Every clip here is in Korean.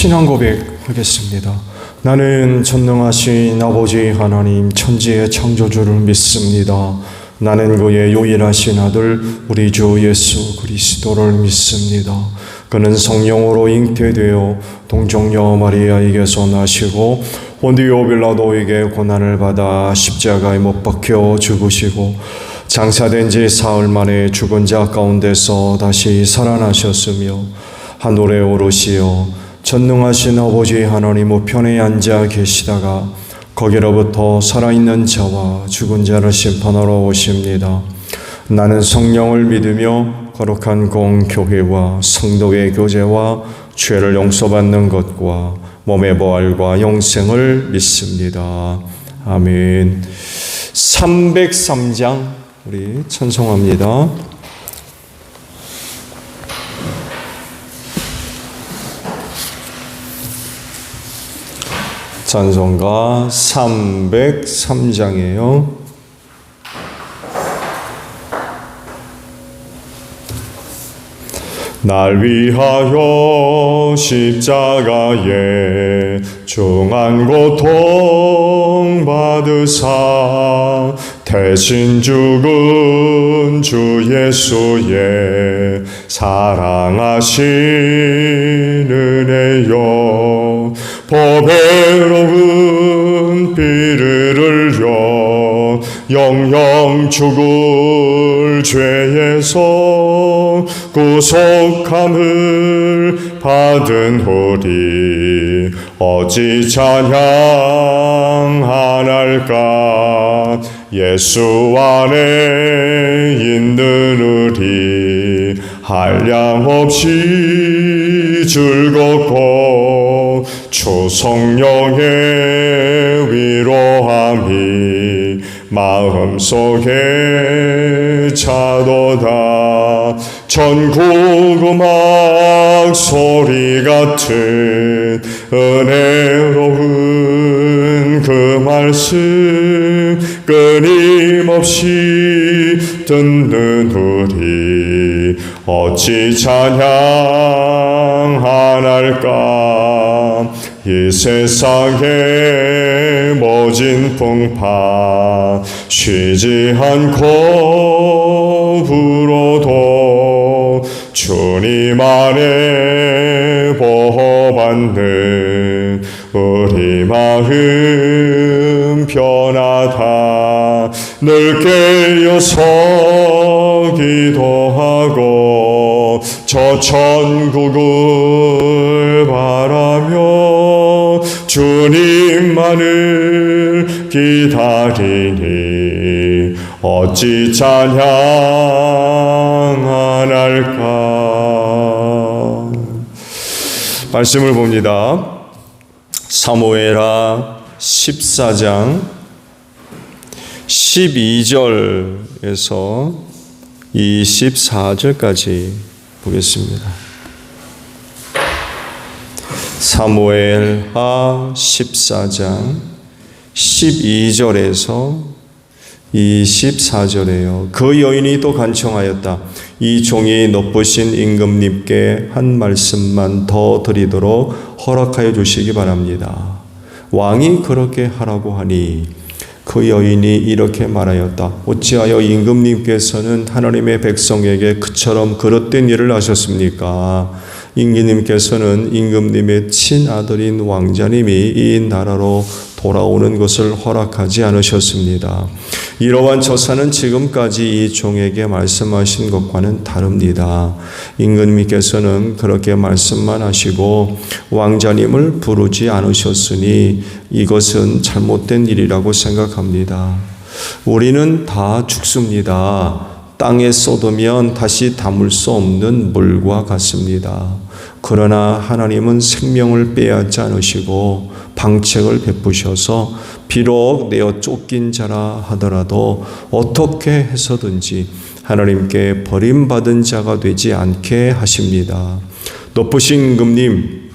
신앙 고백하겠습니다. 나는 전능하신 아버지 하나님 천지의 창조주를 믿습니다. 나는 그의 유일하신 아들 우리 주 예수 그리스도를 믿습니다. 그는 성령으로 잉태되어 동정녀 마리아에게서 나시고 본디오 빌라도에게 고난을 받아 십자가에 못 박혀 죽으시고 장사된 지 사흘 만에 죽은 자 가운데서 다시 살아나셨으며 하늘에 오르시어 전능하신 아버지 하나님 우편에 앉아 계시다가 거기로부터 살아있는 자와 죽은 자를 심판하러 오십니다. 나는 성령을 믿으며 거룩한 공교회와 성도의 교제와 죄를 용서받는 것과 몸의 부활과 영생을 믿습니다. 아멘. 303장 우리 찬송합니다. 찬송가 303장이에요. 날 위하여 십자가에 중한 고통 받으사 대신 죽은 주 예수의 사랑하신 은혜여 보배로운 피를 흘려 영영 죽을 죄에서 구속함을 받은 우리 어찌 찬양하날까. 예수 안에 있는 우리 한량없이 즐겁고 주 성령의 위로함이 마음속에 차도다. 전국 음악 소리 같은 은혜로운 그 말씀 끊임없이 듣는 우리 어찌 찬양하날까. 이 세상의 모진 풍파 쉬지 않고 불어도 주님 안에 보호받는 우리 마음 편하다. 늘 깨어서 기도하고 저 천국을 바라며 주님만을 기다리니 어찌 찬양하날까. 말씀을 봅니다. 사무엘하 14장 12절에서 24절까지 보겠습니다. 사무엘하 14장 12절에서 24절에요. 그 여인이 또 간청하였다. 이 종이 높으신 임금님께 한 말씀만 더 드리도록 허락하여 주시기 바랍니다. 왕이 그렇게 하라고 하니 그 여인이 이렇게 말하였다. 어찌하여 임금님께서는 하나님의 백성에게 그처럼 그릇된 일을 하셨습니까? 임금님께서는 임금님의 친아들인 왕자님이 이 나라로 돌아오는 것을 허락하지 않으셨습니다. 이러한 처사는 지금까지 이 종에게 말씀하신 것과는 다릅니다. 임금님께서는 그렇게 말씀만 하시고 왕자님을 부르지 않으셨으니 이것은 잘못된 일이라고 생각합니다. 우리는 다 죽습니다. 땅에 쏟으면 다시 담을 수 없는 물과 같습니다. 그러나 하나님은 생명을 빼앗지 않으시고 방책을 베푸셔서 비록 내어 쫓긴 자라 하더라도 어떻게 해서든지 하나님께 버림받은 자가 되지 않게 하십니다. 높으신 임금님,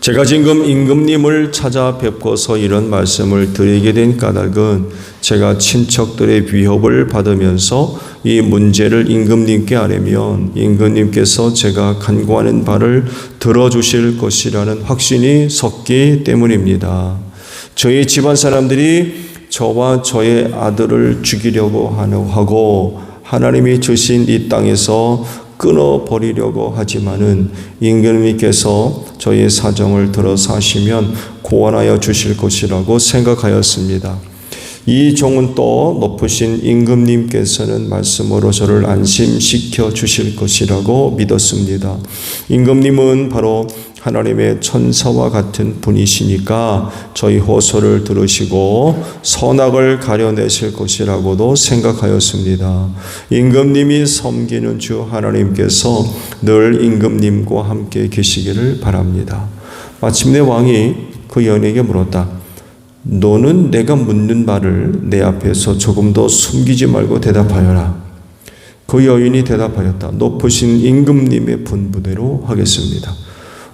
제가 지금 임금님을 찾아 뵙고서 이런 말씀을 드리게 된 까닭은 제가 친척들의 위협을 받으면서 이 문제를 임금님께 아뢰면 임금님께서 제가 간구하는 바를 들어주실 것이라는 확신이 섰기 때문입니다. 저희 집안 사람들이 저와 저의 아들을 죽이려고 하고 하나님이 주신 이 땅에서 끊어버리려고 하지만은 임금님께서 저의 사정을 들어서 하시면 구원하여 주실 것이라고 생각하였습니다. 이 종은 또 높으신 임금님께서는 말씀으로 저를 안심시켜 주실 것이라고 믿었습니다. 임금님은 바로 하나님의 천사와 같은 분이시니까 저희 호소를 들으시고 선악을 가려내실 것이라고도 생각하였습니다. 임금님이 섬기는 주 하나님께서 늘 임금님과 함께 계시기를 바랍니다. 마침내 왕이 그 여인에게 물었다. 너는 내가 묻는 말을 내 앞에서 조금 더 숨기지 말고 대답하여라. 그 여인이 대답하였다. 높으신 임금님의 분부대로 하겠습니다.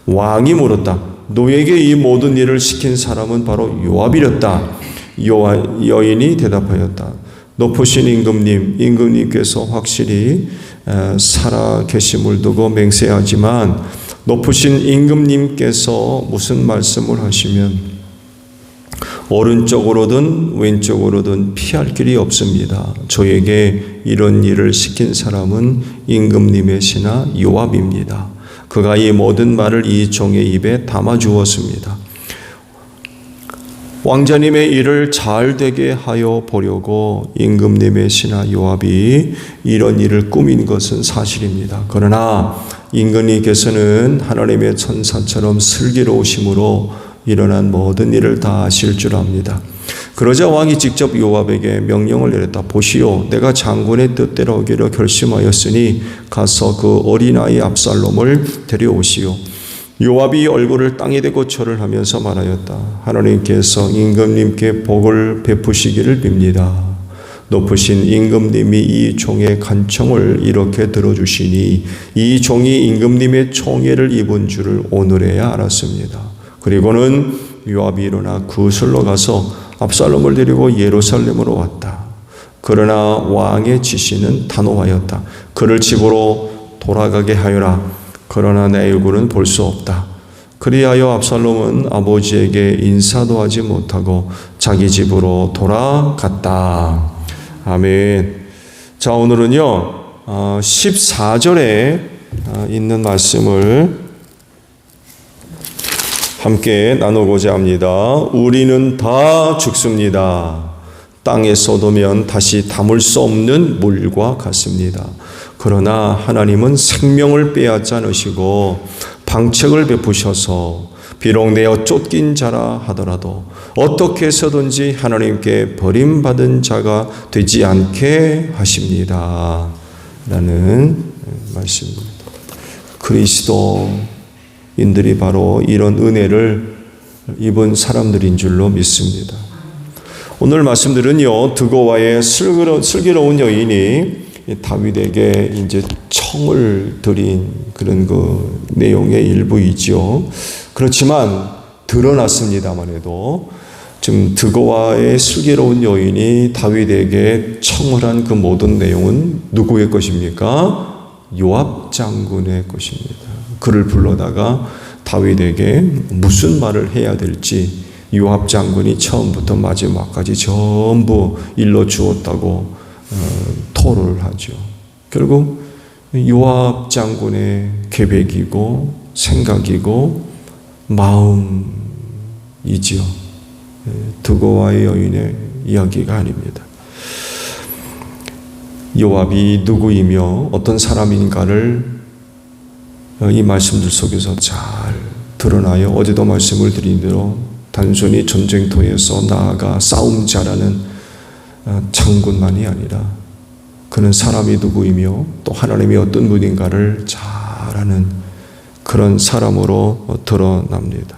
왕이 물었다. 너에게 이 모든 일을 시킨 사람은 바로 요압이었다. 여인이 대답하였다. 높으신 임금님께서 확실히 살아 계심을 두고 맹세하지만 높으신 임금님께서 무슨 말씀을 하시면 오른쪽으로든 왼쪽으로든 피할 길이 없습니다. 저에게 이런 일을 시킨 사람은 임금님의 신하 요압입니다. 그가 이 모든 말을 이 종의 입에 담아 주었습니다. 왕자님의 일을 잘 되게 하여 보려고 임금님의 신하 요압이 이런 일을 꾸민 것은 사실입니다. 그러나 임금님께서는 하나님의 천사처럼 슬기로우심으로 일어난 모든 일을 다 아실 줄 압니다. 그러자 왕이 직접 요압에게 명령을 내렸다. 보시오, 내가 장군의 뜻대로 하기로 결심하였으니 가서 그 어린아이 압살롬을 데려오시오. 요압이 얼굴을 땅에 대고 절을 하면서 말하였다. 하나님께서 임금님께 복을 베푸시기를 빕니다. 높으신 임금님이 이 종의 간청을 이렇게 들어주시니 이 종이 임금님의 총애를 입은 줄을 오늘에야 알았습니다. 그리고는 요압이 일어나 구슬로 가서 압살롬을 데리고 예루살렘으로 왔다. 그러나 왕의 지시는 단호하였다. 그를 집으로 돌아가게 하여라. 그러나 내 얼굴은 볼 수 없다. 그리하여 압살롬은 아버지에게 인사도 하지 못하고 자기 집으로 돌아갔다. 아멘. 자, 오늘은요 14절에 있는 말씀을 함께 나누고자 합니다. 우리는 다 죽습니다. 땅에 쏟으면 다시 담을 수 없는 물과 같습니다. 그러나 하나님은 생명을 빼앗지 않으시고 방책을 베푸셔서 비록 내어 쫓긴 자라 하더라도 어떻게 해서든지 하나님께 버림받은 자가 되지 않게 하십니다. 라는 말씀입니다. 그리스도인들이 바로 이런 은혜를 입은 사람들인 줄로 믿습니다. 오늘 말씀들은요, 드고와의 슬기로운 여인이 다윗에게 이제 청을 드린 그런 그 내용의 일부이죠. 그렇지만 드러났습니다만 해도 지금 드고와의 슬기로운 여인이 다윗에게 청을 한 그 모든 내용은 누구의 것입니까? 요압 장군의 것입니다. 그를 불러다가 다윗에게 무슨 말을 해야 될지 요압 장군이 처음부터 마지막까지 전부 일러 주었다고 토로를 하죠. 결국 요압 장군의 계획이고 생각이고 마음이지요. 드고와의 여인의 이야기가 아닙니다. 요압이 누구이며 어떤 사람인가를 이 말씀들 속에서 잘 드러나요. 어제도 말씀을 드린 대로 단순히 전쟁터에서 나아가 싸움 잘하는 장군만이 아니라 그는 사람이 누구이며 또 하나님이 어떤 분인가를 잘 아는 그런 사람으로 드러납니다.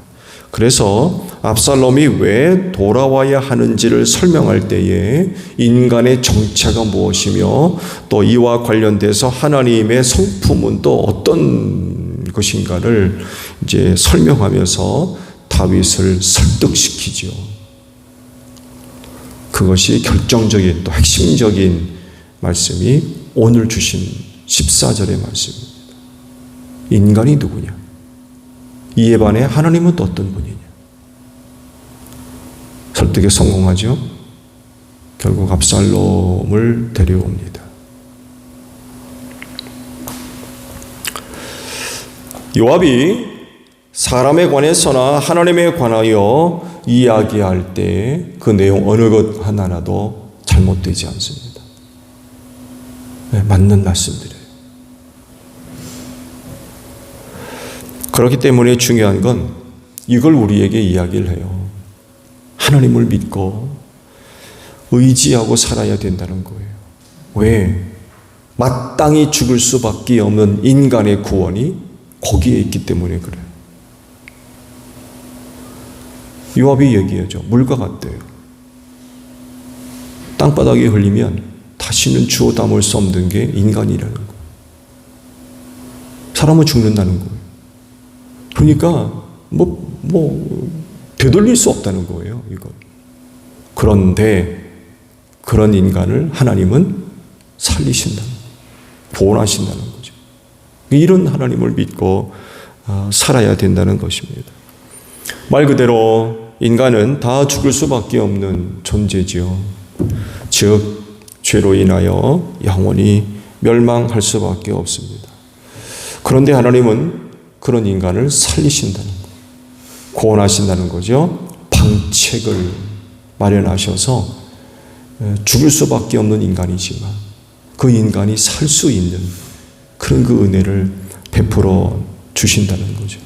그래서 압살롬이 왜 돌아와야 하는지를 설명할 때에 인간의 정체가 무엇이며 또 이와 관련돼서 하나님의 성품은 또 어떤 것인가를 이제 설명하면서 다윗을 설득시키죠. 그것이 결정적인 또 핵심적인 말씀이 오늘 주신 14절의 말씀입니다. 인간이 누구냐? 이에 반해 하나님은 또 어떤 분이냐? 설득에 성공하죠. 결국 압살롬을 데려옵니다. 요압이 사람에 관해서나 하나님에 관하여 이야기할 때 그 내용 어느 것 하나라도 잘못되지 않습니다. 네, 맞는 말씀들이에요. 그렇기 때문에 중요한 건 이걸 우리에게 이야기를 해요. 하나님을 믿고 의지하고 살아야 된다는 거예요. 왜? 마땅히 죽을 수밖에 없는 인간의 구원이 거기에 있기 때문에 그래요. 요압이 얘기하죠. 물과 같대요. 땅바닥에 흘리면 다시는 주워 담을 수 없는 게 인간이라는 거예요. 사람은 죽는다는 거예요. 그러니까 되돌릴 수 없다는 거예요. 이거. 그런데 그런 인간을 하나님은 살리신다는 거예요. 구원하신다는 거죠. 이런 하나님을 믿고 살아야 된다는 것입니다. 말 그대로 인간은 다 죽을 수밖에 없는 존재지요. 즉 죄로 인하여 영원히 멸망할 수밖에 없습니다. 그런데 하나님은 그런 인간을 살리신다는 거예요. 구원하신다는 거죠. 방책을 마련하셔서 죽을 수밖에 없는 인간이지만 그 인간이 살 수 있는 그런 그 은혜를 베풀어 주신다는 거죠.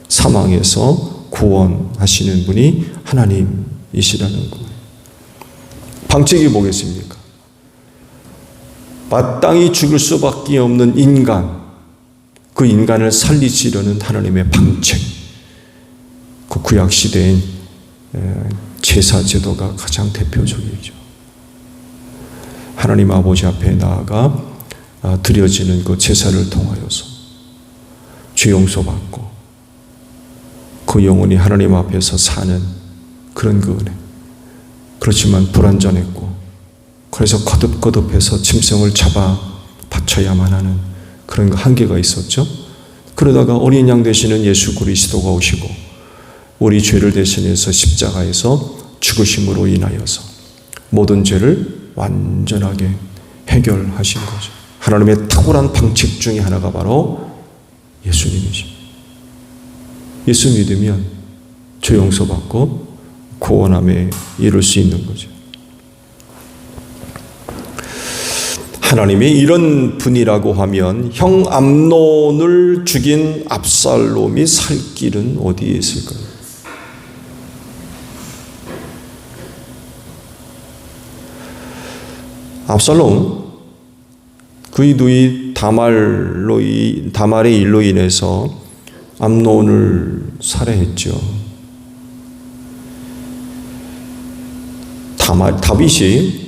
사망에서 구원하시는 분이 하나님이시라는 거예요. 방책이 뭐겠습니까? 마땅히 죽을 수밖에 없는 인간, 그 인간을 살리시려는 하나님의 방책. 그 구약 시대엔 제사 제도가 가장 대표적이죠. 하나님 아버지 앞에 나아가 드려지는 그 제사를 통하여서 죄 용서받고 그 영혼이 하나님 앞에서 사는 그런 그 은혜. 그렇지만 불완전했고 그래서 거듭거듭해서 짐승을 잡아 바쳐야만 하는 그런 그 한계가 있었죠. 그러다가 어린 양 되시는 예수 그리스도가 오시고 우리 죄를 대신해서 십자가에서 죽으심으로 인하여서 모든 죄를 완전하게 해결하신 거죠. 하나님의 탁월한 방책 중에 하나가 바로 예수님이십니다. 예수 믿으면 죄 용서받고 구원함에 이룰 수 있는 거죠. 하나님이 이런 분이라고 하면 형 암논을 죽인 압살롬이 살 길은 어디에 있을까요? 압살롬 그의 누이 다말의 일로 인해서 암논을 살해했죠. 다윗이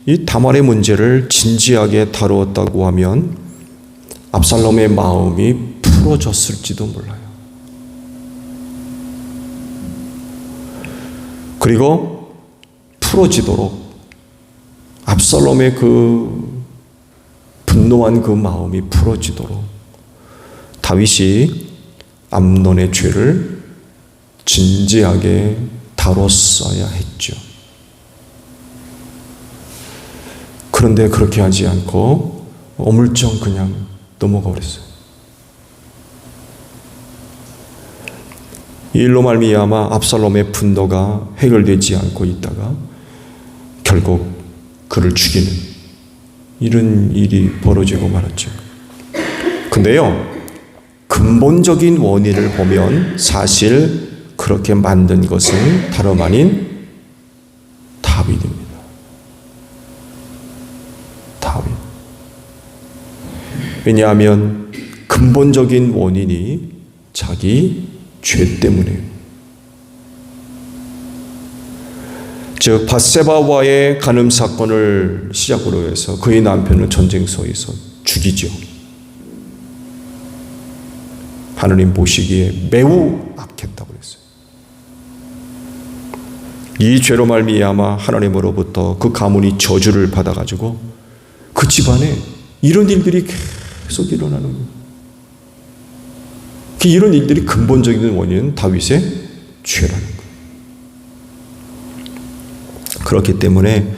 이 다말의 문제를 진지하게 다루었다고 하면 압살롬의 마음이 풀어졌을지도 몰라요. 그리고 풀어지도록 압살롬의 그 분노한 그 마음이 풀어지도록 다윗이 암논의 죄를 진지하게 다뤘어야 했죠. 그런데 그렇게 하지 않고 어물쩡 그냥 넘어가 버렸어요. 이 일로 말미암아 압살롬의 분노가 해결되지 않고 있다가 결국 그를 죽이는 이런 일이 벌어지고 말았죠. 근데요, 근본적인 원인을 보면 사실 그렇게 만든 것은 다름 아닌 다윗입니다. 다윗. 왜냐하면 근본적인 원인이 자기 죄 때문이에요. 즉 밧세바와의 간음 사건을 시작으로 해서 그의 남편을 전쟁터에서 죽이죠. 하느님 보시기에 매우 악했다고 했어요. 이 죄로 말미암아 하나님으로부터 그 가문이 저주를 받아가지고 그 집안에 이런 일들이 계속 일어나는 거예요. 이런 일들이 근본적인 원인은 다윗의 죄라는 거예요. 그렇기 때문에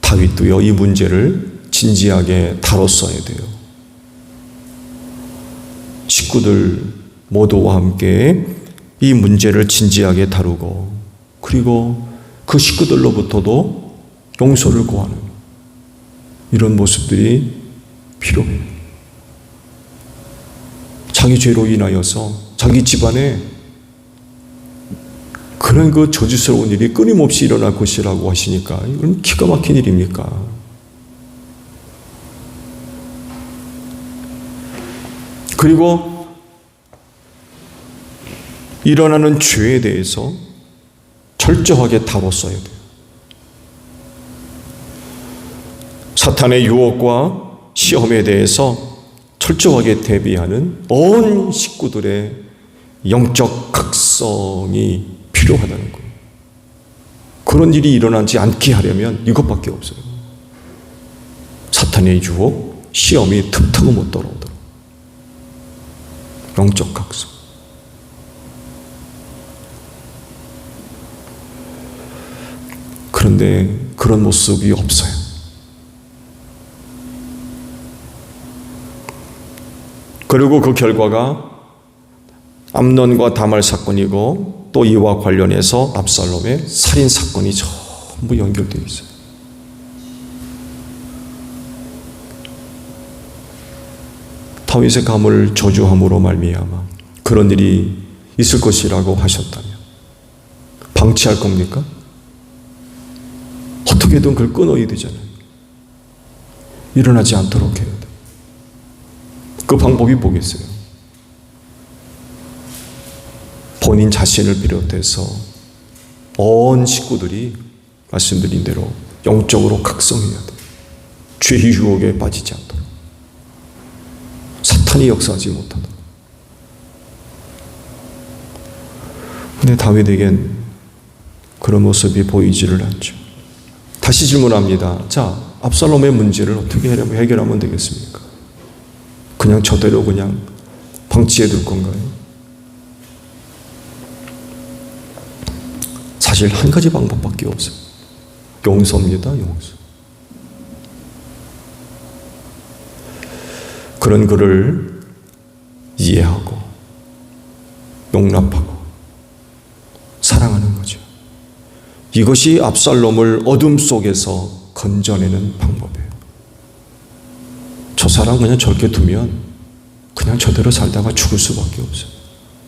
다윗도요, 이 문제를 진지하게 다뤘어야 돼요. 식구들 모두와 함께 이 문제를 진지하게 다루고, 그리고 그 식구들로부터도 용서를 구하는 이런 모습들이 필요해요. 자기 죄로 인하여서 자기 집안에 그런 그 저주스러운 일이 끊임없이 일어날 것이라고 하시니까 이건 기가 막힌 일입니까? 그리고 일어나는 죄에 대해서 철저하게 다뤘어야 돼요. 사탄의 유혹과 시험에 대해서 철저하게 대비하는 온 식구들의 영적 각성이 필요하다는 거예요. 그런 일이 일어나지 않게 하려면 이것밖에 없어요. 사탄의 유혹, 시험이 틈틈이 못 돌아오도록. 영적 각성. 그런데 그런 모습이 없어요. 그리고 그 결과가 암논과 다말 사건이고, 또 이와 관련해서 압살롬의 살인 사건이 전부 연결되어 있어요. 다윗의 감을 저주함으로 말미암아 그런 일이 있을 것이라고 하셨다면 방치할 겁니까? 어떻게든 그걸 끊어야 되잖아요. 일어나지 않도록 해야 돼요. 그 방법이 뭐겠어요? 본인 자신을 비롯해서 온 식구들이 말씀드린 대로 영적으로 각성해야 돼요. 죄의 유혹에 빠지지 않도록. 사탄이 역사하지 못하도록. 근데 다윗에겐 그런 모습이 보이지를 않죠. 다시 질문합니다. 자, 압살롬의 문제를 어떻게 해결하면 되겠습니까? 그냥 저대로 그냥 방치해 둘 건가요? 사실 한 가지 방법밖에 없어요. 용서입니다. 용서. 그런 그를 이해하고 용납하고 사랑하는 거죠. 이것이 압살롬을 어둠 속에서 건져내는 방법이에요. 저 사람 그냥 저렇게 두면 그냥 저대로 살다가 죽을 수밖에 없어요.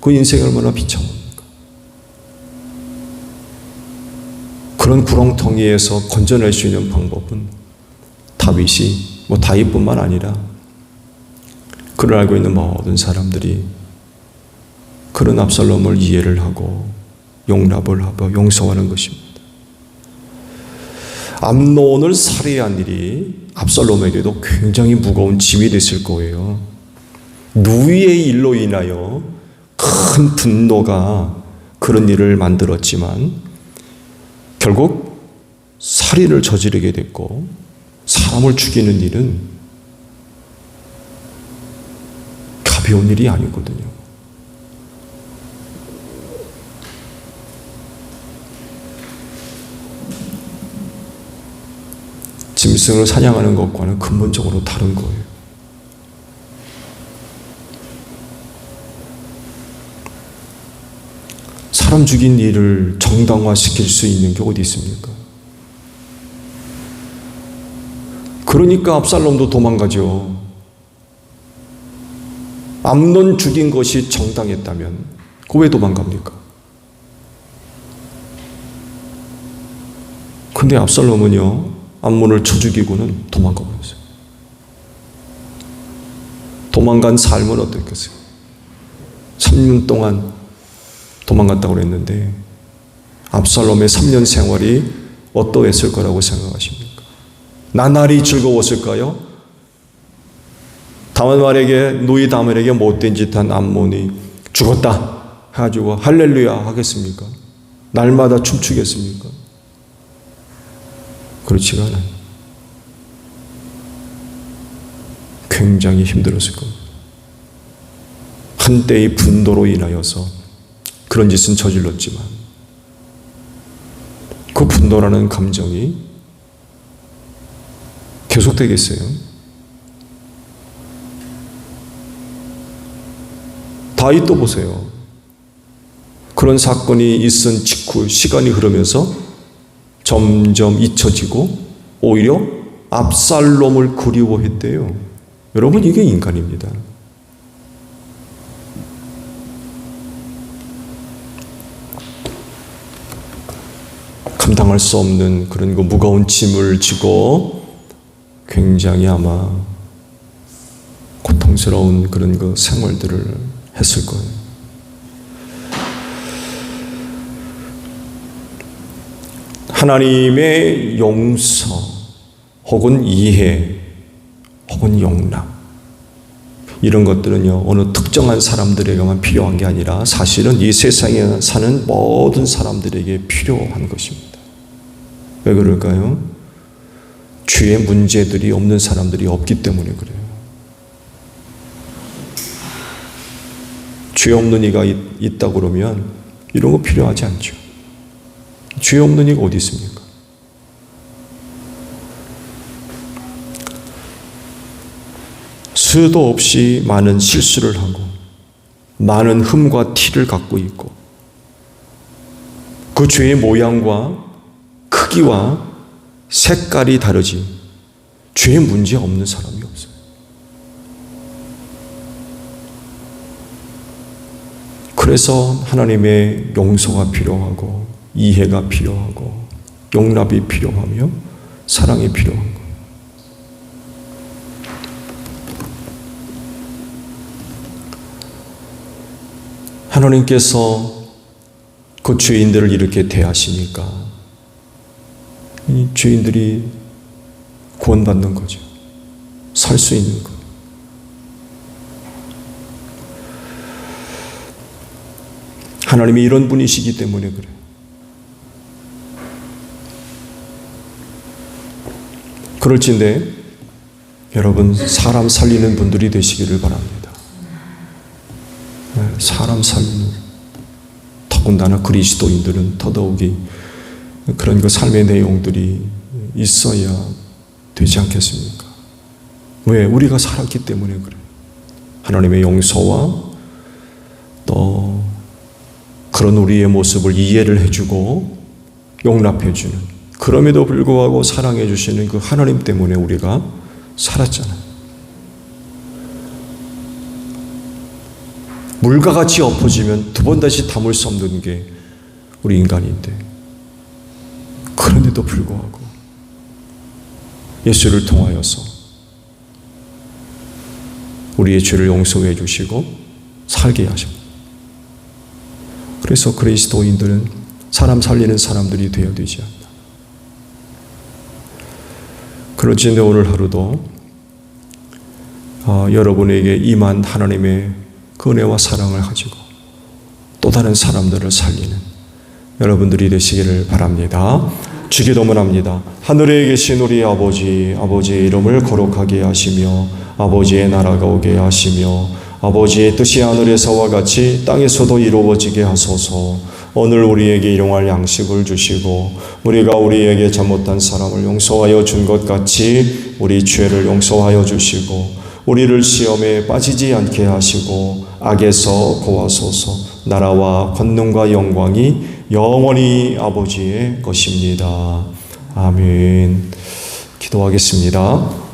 그 인생이 얼마나 비참합니까? 그런 구렁텅이에서 건져낼 수 있는 방법은 다윗이, 다윗뿐만 아니라 그를 알고 있는 모든 사람들이 그런 압살롬을 이해를 하고 용납을 하고 용서하는 것입니다. 암논을 살해한 일이 압살롬에게도 굉장히 무거운 짐이 됐을 거예요. 누이의 일로 인하여 큰 분노가 그런 일을 만들었지만 결국 살인을 저지르게 됐고, 사람을 죽이는 일은 가벼운 일이 아니거든요. 짐승을 사냥하는 것과는 근본적으로 다른 거예요. 사람 죽인 일을 정당화시킬 수 있는 게 어디 있습니까? 그러니까 압살롬도 도망가죠. 암논 죽인 것이 정당했다면 그 왜 도망갑니까? 근데 압살롬은요, 암논을 쳐 죽이고는 도망가 버렸어요. 도망간 삶은 어땠겠어요? 3년 동안 도망갔다고 그랬는데 압살롬의 3년 생활이 어떠했을 거라고 생각하십니까? 나날이 즐거웠을까요? 누이 다말에게 못된 짓 한 암몬이 죽었다 해가지고 할렐루야 하겠습니까? 날마다 춤추겠습니까? 그렇지가 않아요. 굉장히 힘들었을 겁니다. 한때의 분노로 인하여서 그런 짓은 저질렀지만 그 분노라는 감정이 계속되겠어요? 다윗도 보세요. 그런 사건이 있은 직후 시간이 흐르면서 점점 잊혀지고 오히려 압살롬을 그리워했대요. 여러분, 이게 인간입니다. 감당할 수 없는 그런 그 무거운 짐을 지고 굉장히 아마 고통스러운 그런 그 생활들을 했을 거예요. 하나님의 용서 혹은 이해 혹은 용납, 이런 것들은요 어느 특정한 사람들에게만 필요한 게 아니라 사실은 이 세상에 사는 모든 사람들에게 필요한 것입니다. 왜 그럴까요? 죄의 문제들이 없는 사람들이 없기 때문에 그래요. 죄 없는 이가 있다 그러면 이런 거 필요하지 않죠. 죄 없는 이가 어디 있습니까? 수도 없이 많은 실수를 하고 많은 흠과 티를 갖고 있고 그 죄의 모양과 크기와 색깔이 다르지 죄의 문제 없는 사람이 없어요. 그래서 하나님의 용서가 필요하고 이해가 필요하고 용납이 필요하며 사랑이 필요한 거예요. 하나님께서 그 죄인들을 이렇게 대하시니까 이 죄인들이 구원받는 거죠. 살 수 있는 거예요. 하나님이 이런 분이시기 때문에 그래요. 그럴진데 여러분, 사람 살리는 분들이 되시기를 바랍니다. 사람 살리는, 더군다나 그리스도인들은 더더욱이 그런 그 삶의 내용들이 있어야 되지 않겠습니까? 왜? 우리가 살았기 때문에 그래요. 하나님의 용서와 또 그런 우리의 모습을 이해를 해주고 용납해주는, 그럼에도 불구하고 사랑해 주시는 그 하나님 때문에 우리가 살았잖아요. 물과 같이 엎어지면 두 번 다시 담을 수 없는 게 우리 인간인데, 그런데도 불구하고 예수를 통하여서 우리의 죄를 용서해 주시고 살게 하십니다. 그래서 그리스도인들은 사람 살리는 사람들이 되어야 되지 않나. 그렇지만 오늘 하루도 여러분에게 임한 하나님의 그 은혜와 사랑을 가지고 또 다른 사람들을 살리는 여러분들이 되시기를 바랍니다. 주기도문 합니다. 하늘에 계신 우리 아버지, 아버지의 이름을 거룩하게 하시며 아버지의 나라가 오게 하시며 아버지의 뜻이 하늘에서와 같이 땅에서도 이루어지게 하소서. 오늘 우리에게 일용할 양식을 주시고 우리가 우리에게 잘못한 사람을 용서하여 준 것 같이 우리 죄를 용서하여 주시고 우리를 시험에 빠지지 않게 하시고 악에서 구하소서. 나라와 권능과 영광이 영원히 아버지의 것입니다. 아멘. 기도하겠습니다.